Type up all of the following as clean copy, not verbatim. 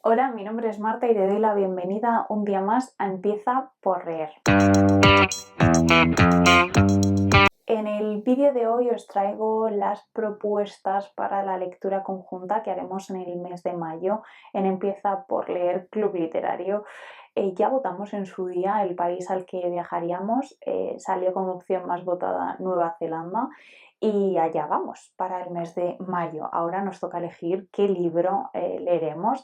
Hola, mi nombre es Marta y te doy la bienvenida un día más a Empieza por leer. En el vídeo de hoy os traigo las propuestas para la lectura conjunta que haremos en el mes de mayo en Empieza por leer Club Literario. Ya votamos en su día el país al que viajaríamos, salió como opción más votada Nueva Zelanda y allá vamos para el mes de mayo. Ahora nos toca elegir qué libro leeremos.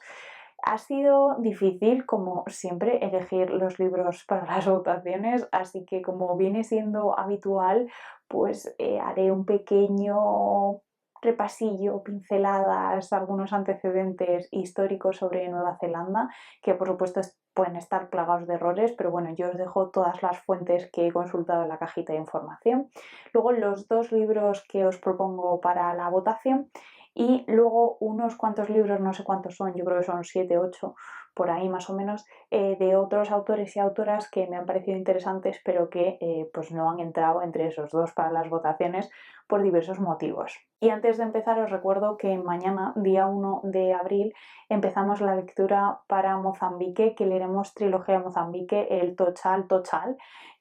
Ha sido difícil, como siempre, elegir los libros para las votaciones, así que como viene siendo habitual, pues haré un pequeño repasillo, pinceladas, algunos antecedentes históricos sobre Nueva Zelanda, que por supuesto pueden estar plagados de errores, pero bueno, yo os dejo todas las fuentes que he consultado en la cajita de información. Luego los dos libros que os propongo para la votación y luego unos cuantos libros, no sé cuántos son, yo creo que son 7, 8, por ahí más o menos, de otros autores y autoras que me han parecido interesantes, pero que pues no han entrado entre esos dos para las votaciones por diversos motivos. Y antes de empezar os recuerdo que mañana, día 1 de abril, empezamos la lectura para Mozambique, que leeremos trilogía de Mozambique, el Tochal Tochal.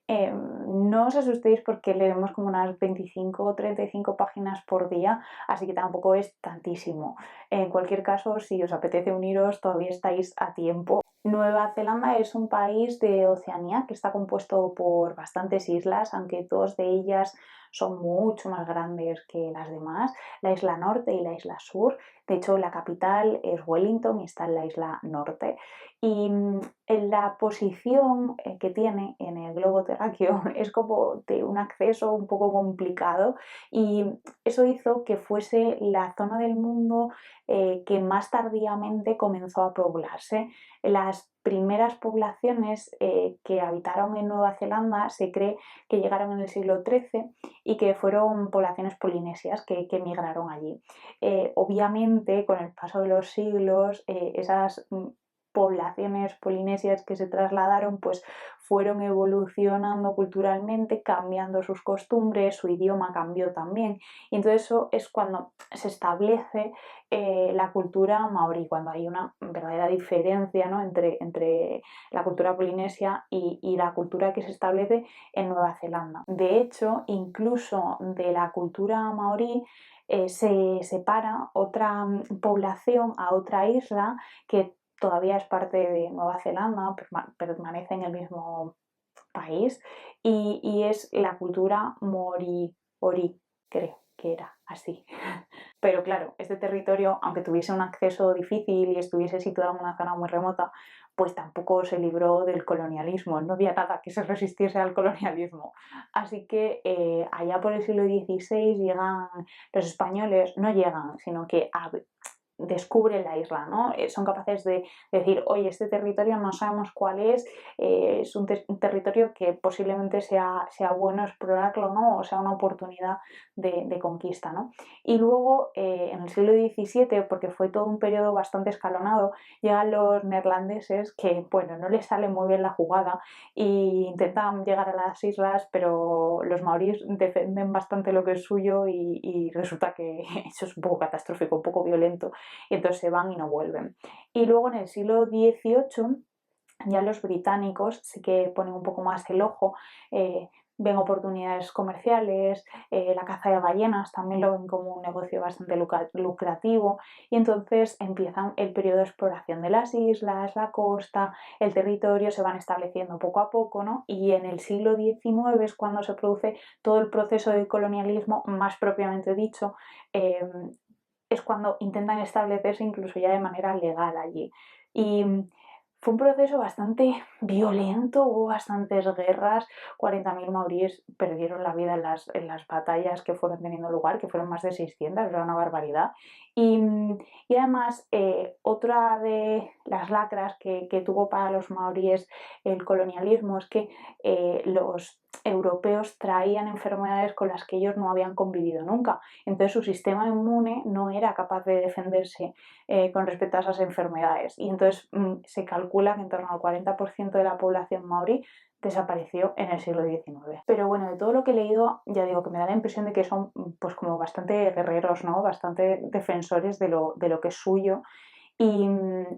No os asustéis porque leeremos como unas 25 o 35 páginas por día, así que tampoco es tantísimo. En cualquier caso, si os apetece uniros, todavía estáis a tiempo. Nueva Zelanda es un país de Oceanía que está compuesto por bastantes islas, aunque dos de ellas son mucho más grandes que las demás, la isla norte y la isla sur. De hecho, la capital es Wellington y está en la isla norte. Y en la posición que tiene en el globo terráqueo es como de un acceso un poco complicado y eso hizo que fuese la zona del mundo que más tardíamente comenzó a poblarse. Las primeras poblaciones que habitaron en Nueva Zelanda se cree que llegaron en el siglo XIII y que fueron poblaciones polinesias que migraron allí. Obviamente, con el paso de los siglos, esas poblaciones polinesias que se trasladaron pues fueron evolucionando culturalmente, cambiando sus costumbres, su idioma cambió también y entonces eso es cuando se establece la cultura maorí, cuando hay una verdadera diferencia, ¿no?, entre la cultura polinesia y la cultura que se establece en Nueva Zelanda. De hecho, incluso de la cultura maorí se separa otra población a otra isla que todavía es parte de Nueva Zelanda, permanece en el mismo país y es la cultura moriori, creo que era así. Pero claro, este territorio, aunque tuviese un acceso difícil y estuviese situado en una zona muy remota, pues tampoco se libró del colonialismo, no había nada que se resistiese al colonialismo. Así que allá por el siglo XVI llegan los españoles, no llegan, sino que descubren la isla, ¿no? Son capaces de decir, oye, este territorio no sabemos cuál es un territorio que posiblemente sea bueno explorarlo, ¿no? O sea, una oportunidad de conquista, ¿no? Y luego, en el siglo XVII, porque fue todo un periodo bastante escalonado, llegan los neerlandeses que, bueno, no les sale muy bien la jugada e intentan llegar a las islas, pero los maoríes defienden bastante lo que es suyo y resulta que eso es un poco catastrófico, un poco violento y entonces se van y no vuelven. Y luego en el siglo XVIII ya los británicos sí que ponen un poco más el ojo, ven oportunidades comerciales, la caza de ballenas también lo ven como un negocio bastante lucrativo y entonces empiezan el periodo de exploración de las islas, la costa, el territorio, se van estableciendo poco a poco, ¿no? Y en el siglo XIX es cuando se produce todo el proceso de colonialismo más propiamente dicho, es cuando intentan establecerse incluso ya de manera legal allí. Y fue un proceso bastante violento, hubo bastantes guerras, 40.000 maoríes perdieron la vida en las batallas que fueron teniendo lugar, que fueron más de 600, era una barbaridad. Y, y además, otra de las lacras que tuvo para los maoríes el colonialismo es que los europeos traían enfermedades con las que ellos no habían convivido nunca. Entonces su sistema inmune no era capaz de defenderse con respecto a esas enfermedades. Y entonces se calcula que en torno al 40% de la población maorí desapareció en el siglo XIX. Pero bueno, de todo lo que he leído, ya digo que me da la impresión de que son pues como bastante guerreros, ¿no? Bastante defensores de lo que es suyo Y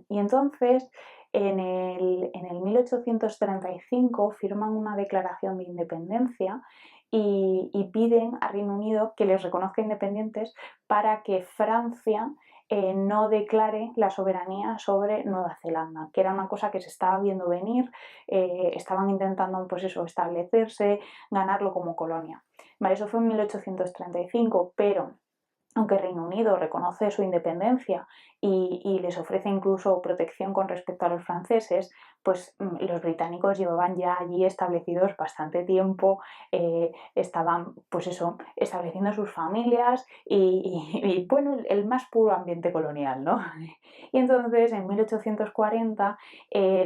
entonces en el 1835 firman una declaración de independencia y piden a Reino Unido que les reconozca independientes para que Francia no declare la soberanía sobre Nueva Zelanda, que era una cosa que se estaba viendo venir. Estaban intentando, pues eso, establecerse, ganarlo como colonia. Vale, eso fue en 1835, pero aunque Reino Unido reconoce su independencia y les ofrece incluso protección con respecto a los franceses, pues los británicos llevaban ya allí establecidos bastante tiempo, estaban, pues eso, estableciendo sus familias y, bueno, el más puro ambiente colonial, ¿no? Y entonces en 1840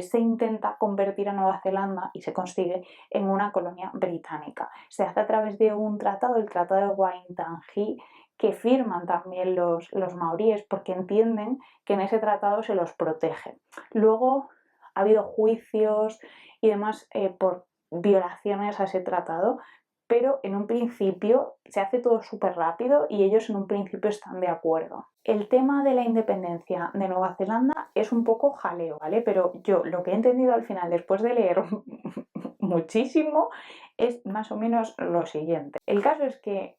se intenta convertir a Nueva Zelanda y se consigue en una colonia británica. Se hace a través de un tratado, el Tratado de Waitangi, que firman también los maoríes porque entienden que en ese tratado se los protege. Luego ha habido juicios y demás por violaciones a ese tratado, pero en un principio se hace todo súper rápido y ellos en un principio están de acuerdo. El tema de la independencia de Nueva Zelanda es un poco jaleo, ¿vale? Pero yo lo que he entendido al final, después de leer muchísimo, es más o menos lo siguiente. El caso es que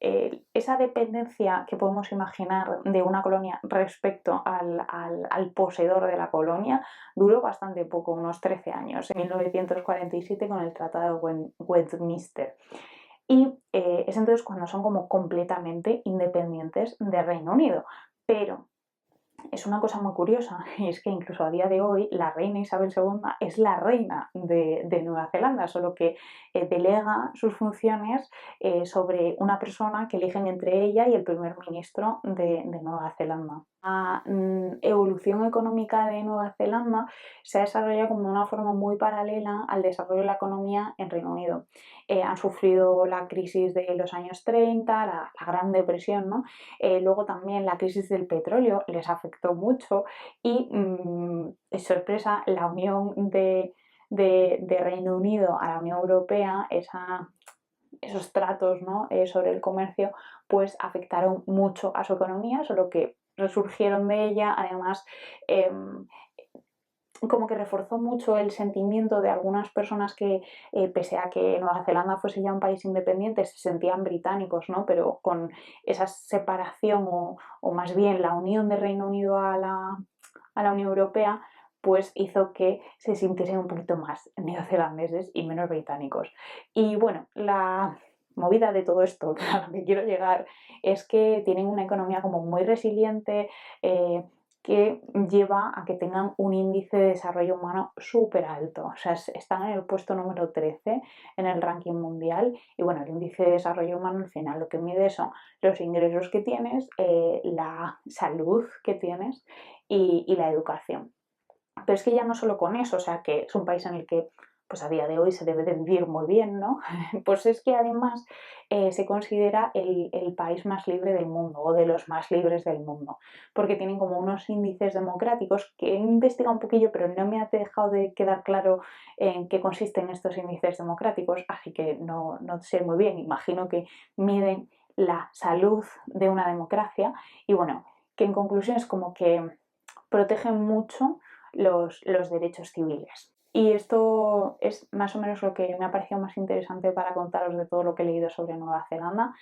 esa dependencia que podemos imaginar de una colonia respecto al poseedor de la colonia duró bastante poco, unos 13 años, en 1947 con el Tratado de Westminster. Y es entonces cuando son como completamente independientes del Reino Unido. Pero es una cosa muy curiosa, y es que incluso a día de hoy la reina Isabel II es la reina de Nueva Zelanda, solo que delega sus funciones sobre una persona que eligen entre ella y el primer ministro de Nueva Zelanda. La evolución económica de Nueva Zelanda se ha desarrollado como de una forma muy paralela al desarrollo de la economía en Reino Unido. Han sufrido la crisis de los años 30, la Gran Depresión, ¿no? Luego también la crisis del petróleo les afectó mucho y, sorpresa, la unión de Reino Unido a la Unión Europea, esos tratos, ¿no? Sobre el comercio, pues afectaron mucho a su economía, solo que resurgieron de ella. Además, como que reforzó mucho el sentimiento de algunas personas que, pese a que Nueva Zelanda fuese ya un país independiente, se sentían británicos, ¿no? Pero con esa separación o más bien la unión del Reino Unido a la Unión Europea, pues hizo que se sintiesen un poquito más neozelandeses y menos británicos. Y bueno, la movida de todo esto, a lo que quiero llegar, es que tienen una economía como muy resiliente, que lleva a que tengan un índice de desarrollo humano súper alto. O sea, están en el puesto número 13 en el ranking mundial. Y bueno, el índice de desarrollo humano al final lo que mide son los ingresos que tienes, la salud que tienes y la educación. Pero es que ya no solo con eso, o sea, que es un país en el que pues a día de hoy se debe de vivir muy bien, ¿no? Pues es que además se considera el país más libre del mundo o de los más libres del mundo, porque tienen como unos índices democráticos que he investigado un poquillo, pero no me ha dejado de quedar claro en qué consisten estos índices democráticos, así que no sé muy bien, imagino que miden la salud de una democracia y bueno, que en conclusión es como que protegen mucho los derechos civiles. Y esto es más o menos lo que me ha parecido más interesante para contaros de todo lo que he leído sobre Nueva Zelanda.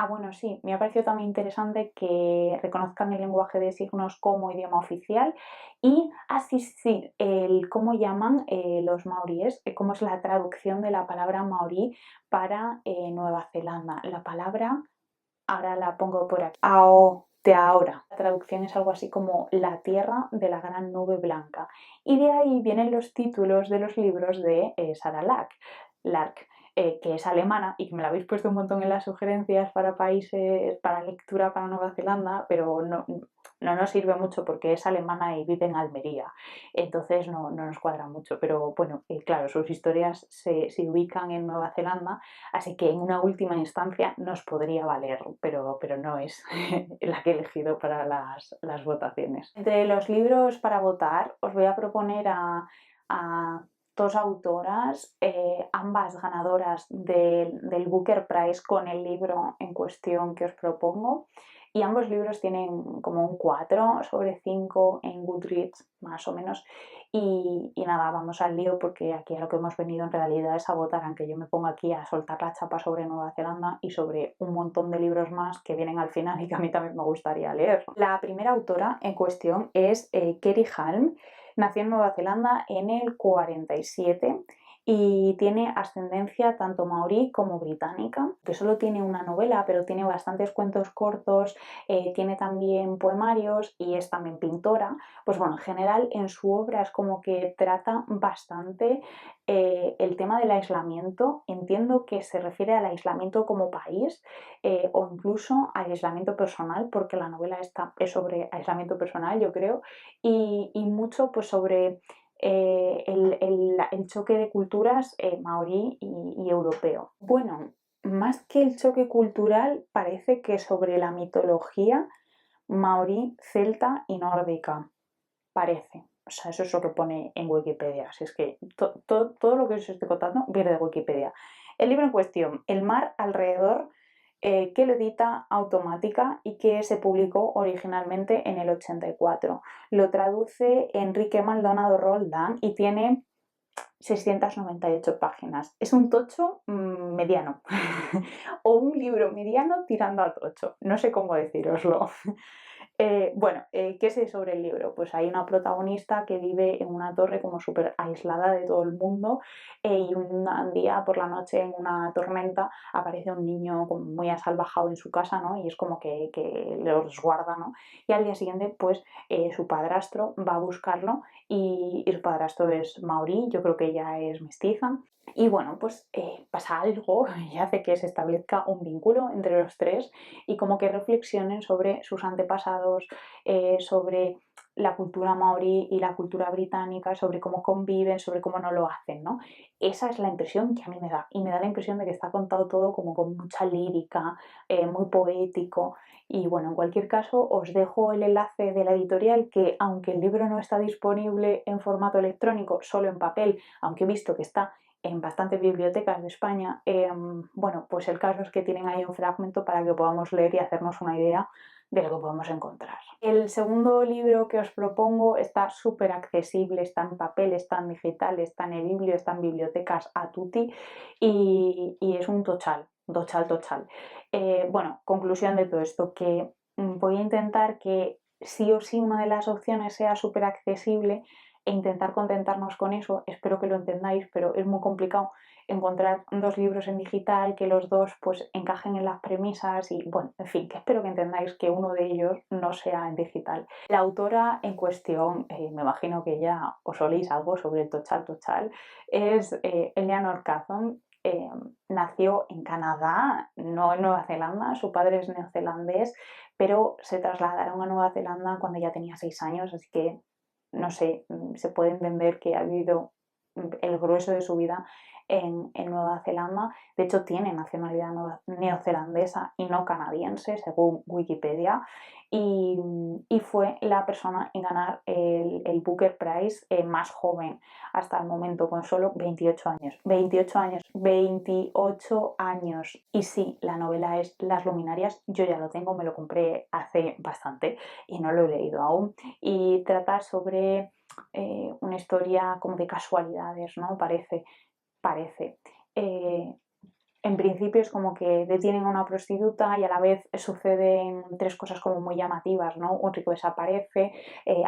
Bueno, sí, me ha parecido también interesante que reconozcan el lenguaje de signos como idioma oficial y así sí, el cómo llaman los maoríes, cómo es la traducción de la palabra maorí para Nueva Zelanda. La palabra, ahora la pongo por aquí, de ahora. La traducción es algo así como la tierra de la gran nube blanca. Y de ahí vienen los títulos de los libros de Sarah Lark, que es alemana y que me la habéis puesto un montón en las sugerencias para países, para lectura para Nueva Zelanda, pero no nos sirve mucho porque es alemana y vive en Almería. Entonces no nos cuadra mucho. Pero bueno, claro, sus historias se ubican en Nueva Zelanda, así que en una última instancia nos podría valer, pero no es la que he elegido para las votaciones. Entre los libros para votar os voy a proponer a dos autoras, ambas ganadoras del Booker Prize con el libro en cuestión que os propongo. y ambos libros tienen como un 4 sobre 5 en Goodreads, más o menos. Y nada, vamos al lío porque aquí a lo que hemos venido en realidad es a votar, aunque yo me pongo aquí a soltar la chapa sobre Nueva Zelanda y sobre un montón de libros más que vienen al final y que a mí también me gustaría leer. La primera autora en cuestión es Kerry Halm. Nació en Nueva Zelanda en el 47 y tiene ascendencia tanto maorí como británica, que solo tiene una novela, pero tiene bastantes cuentos cortos, tiene también poemarios y es también pintora. Pues bueno, en general en su obra es como que trata bastante el tema del aislamiento. Entiendo que se refiere al aislamiento como país o incluso al aislamiento personal, porque la novela esta es sobre aislamiento personal, yo creo, y mucho pues sobre el choque de culturas maorí y europeo. Bueno, más que el choque cultural, parece que sobre la mitología maorí, celta y nórdica. Parece. O sea, eso es lo que pone en Wikipedia. Así es que todo lo que os estoy contando viene de Wikipedia. El libro en cuestión, El mar alrededor, que lo edita Automática y que se publicó originalmente en el 84. Lo traduce Enrique Maldonado Roldán y tiene 698 páginas. Es un tocho mediano o un libro mediano tirando a tocho. No sé cómo deciroslo. Bueno, ¿qué sé sobre el libro? Pues hay una protagonista que vive en una torre como súper aislada de todo el mundo y un día por la noche en una tormenta aparece un niño como muy asalvajado en su casa, ¿no? Y es como que lo resguarda, ¿no? Y al día siguiente pues su padrastro va a buscarlo y su padrastro es maorí, yo creo que ella es mestiza. Y bueno, pues pasa algo y hace que se establezca un vínculo entre los tres y como que reflexionen sobre sus antepasados, sobre la cultura maorí y la cultura británica, sobre cómo conviven, sobre cómo no lo hacen, ¿no? Esa es la impresión que a mí me da. Y me da la impresión de que está contado todo como con mucha lírica, muy poético. Y bueno, en cualquier caso, os dejo el enlace de la editorial que, aunque el libro no está disponible en formato electrónico, solo en papel, aunque he visto que está en bastantes bibliotecas de España, bueno, pues el caso es que tienen ahí un fragmento para que podamos leer y hacernos una idea de lo que podemos encontrar. El segundo libro que os propongo está súper accesible, está en papel, está en digital, está en eBiblio, está en bibliotecas a tutti y es un tochal, tochal. Bueno, conclusión de todo esto, que voy a intentar que sí o sí una de las opciones sea súper accesible e intentar contentarnos con eso. Espero que lo entendáis, pero es muy complicado encontrar dos libros en digital que los dos pues encajen en las premisas y bueno, en fin, que espero que entendáis que uno de ellos no sea en digital. La autora en cuestión, me imagino que ya os oléis algo sobre el tochal, es Eleanor Catton. Nació en Canadá, no en Nueva Zelanda, su padre es neozelandés, pero se trasladaron a Nueva Zelanda cuando ya tenía 6 años, así que no sé, se puede entender que ha vivido el grueso de su vida en Nueva Zelanda. De hecho, tiene nacionalidad neozelandesa y no canadiense, según Wikipedia. Y fue la persona en ganar el Booker Prize más joven hasta el momento, con solo 28 años. 28 años, 28 años. Y sí, la novela es Las Luminarias. Yo ya lo tengo, me lo compré hace bastante y no lo he leído aún. Y trata sobre una historia como de casualidades, ¿no? Parece. En principio es como que detienen a una prostituta y a la vez suceden tres cosas como muy llamativas, ¿no? Un rico desaparece,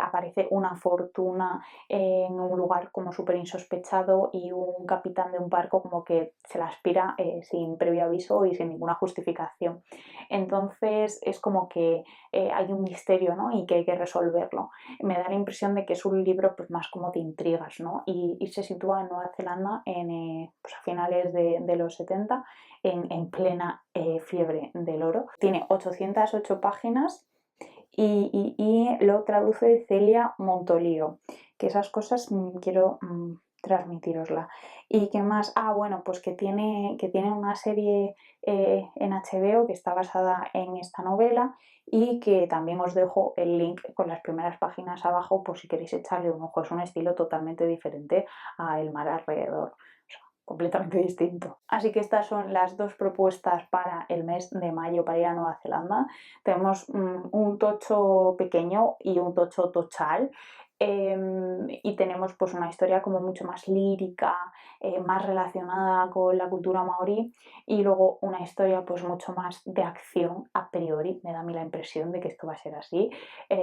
aparece una fortuna en un lugar como súper insospechado y un capitán de un barco como que se la aspira sin previo aviso y sin ninguna justificación. Entonces es como que hay un misterio, ¿no? Y que hay que resolverlo. Me da la impresión de que es un libro pues más como de intrigas, ¿no? Y se sitúa en Nueva Zelanda pues a finales de los 70 en plena fiebre del oro. Tiene 808 páginas y lo traduce Celia Montolío, que esas cosas quiero transmitirosla. ¿Y qué más? Ah, bueno, pues que tiene una serie en HBO que está basada en esta novela y que también os dejo el link con las primeras páginas abajo por si queréis echarle un ojo. Es un estilo totalmente diferente a El mar alrededor. completamente distinto. Así que estas son las dos propuestas para el mes de mayo para ir a Nueva Zelanda. Tenemos un tocho pequeño y un tocho tochal. Y tenemos pues una historia como mucho más lírica, más relacionada con la cultura maorí, y luego una historia pues mucho más de acción a priori. Me da a mí la impresión de que esto va a ser así,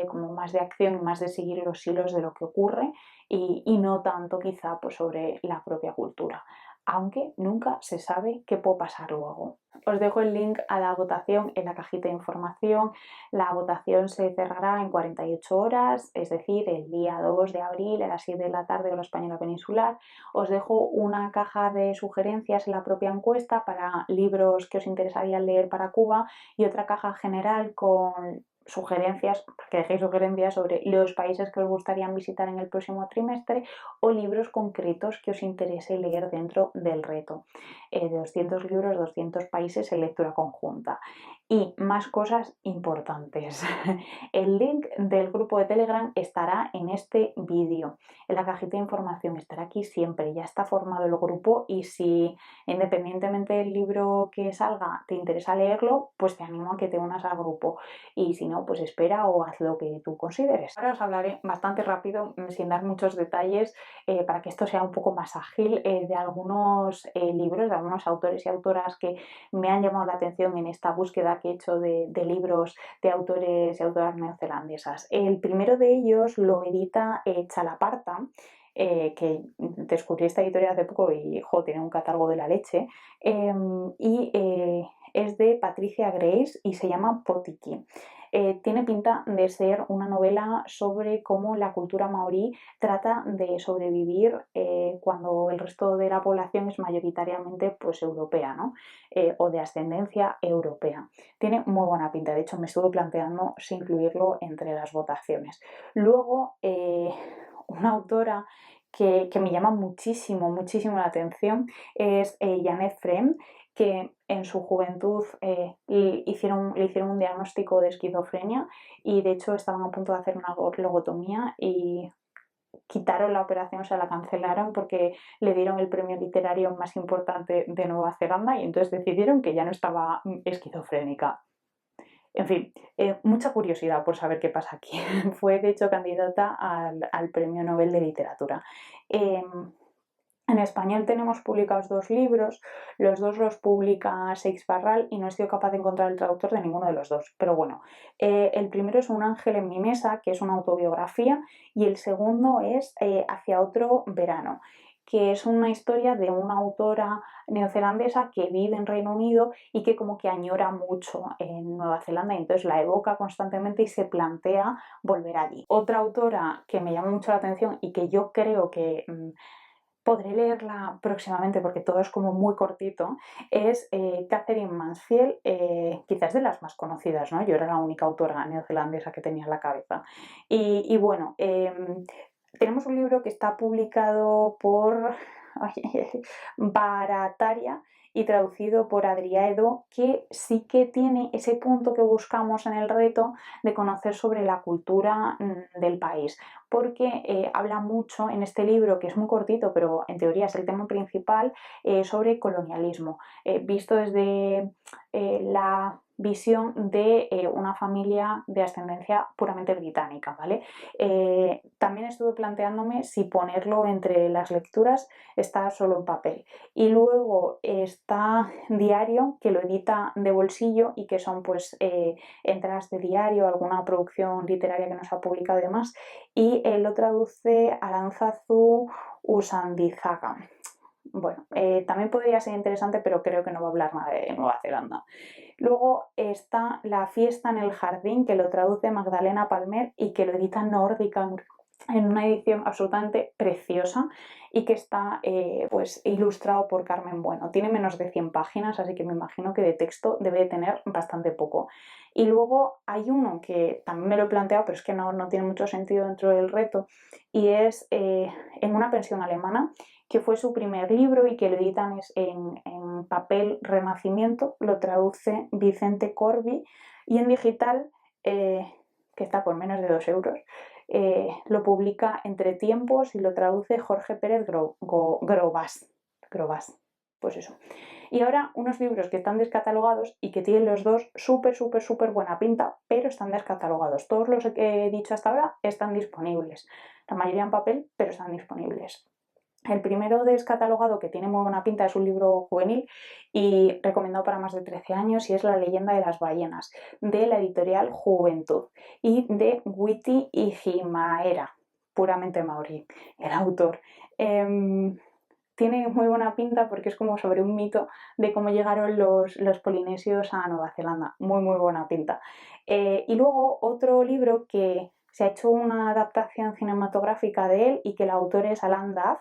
como más de acción y más de seguir los hilos de lo que ocurre, y no tanto quizá pues sobre la propia cultura, aunque nunca se sabe qué puede pasar luego. Os dejo el link a la votación en la cajita de información. La votación se cerrará en 48 horas, es decir, el día 2 de abril a las 7 de la tarde hora española peninsular. Os dejo una caja de sugerencias en la propia encuesta para libros que os interesaría leer para Cuba, y otra caja general con sugerencias, que dejéis sugerencias sobre los países que os gustaría visitar en el próximo trimestre, o libros concretos que os interese leer dentro del reto. De 200 libros, 200 países en lectura conjunta. Y más cosas importantes. El link del grupo de Telegram estará en este vídeo. En la cajita de información estará aquí siempre. Ya está formado el grupo, y si independientemente del libro que salga te interesa leerlo, pues te animo a que te unas al grupo. Y si no, pues espera o haz lo que tú consideres. Ahora os hablaré bastante rápido, sin dar muchos detalles, para que esto sea un poco más ágil, de algunos libros, de algunos autores y autoras que me han llamado la atención en esta búsqueda que he hecho de libros de autores y autoras neozelandesas. El primero de ellos lo edita Chalaparta, que descubrí esta editorial hace poco y tiene un catálogo de la leche, es de Patricia Grace y se llama Potiki. Tiene pinta de ser una novela sobre cómo la cultura maorí trata de sobrevivir cuando el resto de la población es mayoritariamente pues europea, ¿no? O de ascendencia europea. Tiene muy buena pinta, de hecho me estuve planteando si incluirlo entre las votaciones. Luego, una autora que me llama muchísimo, muchísimo la atención es Janet Frem, que en su juventud le hicieron un diagnóstico de esquizofrenia, y de hecho estaban a punto de hacer una lobotomía y quitaron la operación, o sea, la cancelaron porque le dieron el premio literario más importante de Nueva Zelanda, y entonces decidieron que ya no estaba esquizofrénica. En fin, mucha curiosidad por saber qué pasa aquí. Fue de hecho candidata al Premio Nobel de Literatura. En español tenemos publicados dos libros, los dos los publica Seix Barral y no he sido capaz de encontrar el traductor de ninguno de los dos. Pero bueno, el primero es Un ángel en mi mesa, que es una autobiografía, y el segundo es Hacia otro verano, que es una historia de una autora neozelandesa que vive en Reino Unido y que como que añora mucho en Nueva Zelanda, y entonces la evoca constantemente y se plantea volver allí. Otra autora que me llama mucho la atención y que yo creo que podré leerla próximamente porque todo es como muy cortito, es Katherine Mansfield, quizás de las más conocidas, ¿no? Yo era la única autora neozelandesa que tenía en la cabeza. Y bueno, tenemos un libro que está publicado por Barataria y traducido por Adrià, que sí que tiene ese punto que buscamos en el reto de conocer sobre la cultura del país, porque habla mucho en este libro, que es muy cortito, pero en teoría es el tema principal, sobre colonialismo, visto desde la visión de una familia de ascendencia puramente británica, ¿vale? También estuve planteándome si ponerlo entre las lecturas, está solo en papel. Y luego está Diario, que lo edita de bolsillo y que son pues entradas de diario, alguna producción literaria que nos ha publicado y demás, y lo traduce Arantzazu Usandizaga. Bueno, también podría ser interesante, pero creo que no va a hablar nada de Nueva Zelanda. Luego está La fiesta en el jardín, que lo traduce Magdalena Palmer y que lo edita Nórdica en una edición absolutamente preciosa, y que está pues ilustrado por Carmen Bueno. Tiene menos de 100 páginas, así que me imagino que de texto debe tener bastante poco. Y luego hay uno que también me lo he planteado, pero es que no tiene mucho sentido dentro del reto, y es En una pensión alemana, que fue su primer libro y que lo editan en papel Renacimiento, lo traduce Vicente Corbi, y en digital, que está por menos de 2 euros, lo publica Entre Tiempos y lo traduce Jorge Pérez Grobas. pero vas, pues eso. Y ahora unos libros que están descatalogados y que tienen los dos súper, súper, súper buena pinta, pero están descatalogados. Todos los que he dicho hasta ahora están disponibles. La mayoría en papel, pero están disponibles. El primero descatalogado, que tiene muy buena pinta, es un libro juvenil y recomendado para más de 13 años, y es La leyenda de las ballenas, de la editorial Juventud y de Witi Ihimaera, puramente maorí, el autor. Tiene muy buena pinta porque es como sobre un mito de cómo llegaron los polinesios a Nueva Zelanda. Muy, muy buena pinta. Y luego otro libro que se ha hecho una adaptación cinematográfica de él y que el autor es Alan Duff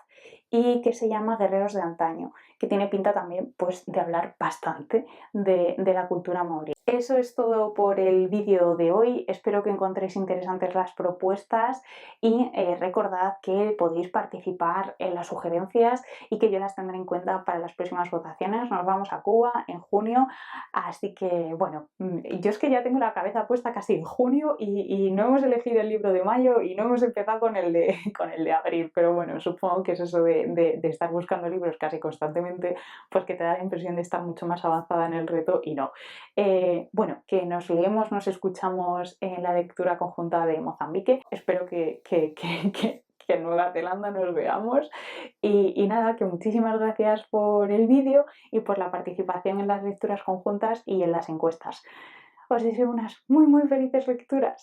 y que se llama Guerreros de Antaño, que tiene pinta también pues, de hablar bastante de la cultura maorí. Eso es todo por el vídeo de hoy. Espero que encontréis interesantes las propuestas y recordad que podéis participar en las sugerencias y que yo las tendré en cuenta para las próximas votaciones. Nos vamos a Cuba en junio, así que bueno, yo es que ya tengo la cabeza puesta casi en junio y no hemos elegido el libro de mayo y no hemos empezado con el de, con el de abril, pero bueno, supongo que es eso de estar buscando libros casi constantemente, pues que te da la impresión de estar mucho más avanzada en el reto y no. Bueno, que nos leemos, nos escuchamos en la lectura conjunta de Mozambique. Espero que en Nueva Zelanda nos veamos. Y nada, que muchísimas gracias por el vídeo y por la participación en las lecturas conjuntas y en las encuestas. Os deseo unas muy, muy felices lecturas.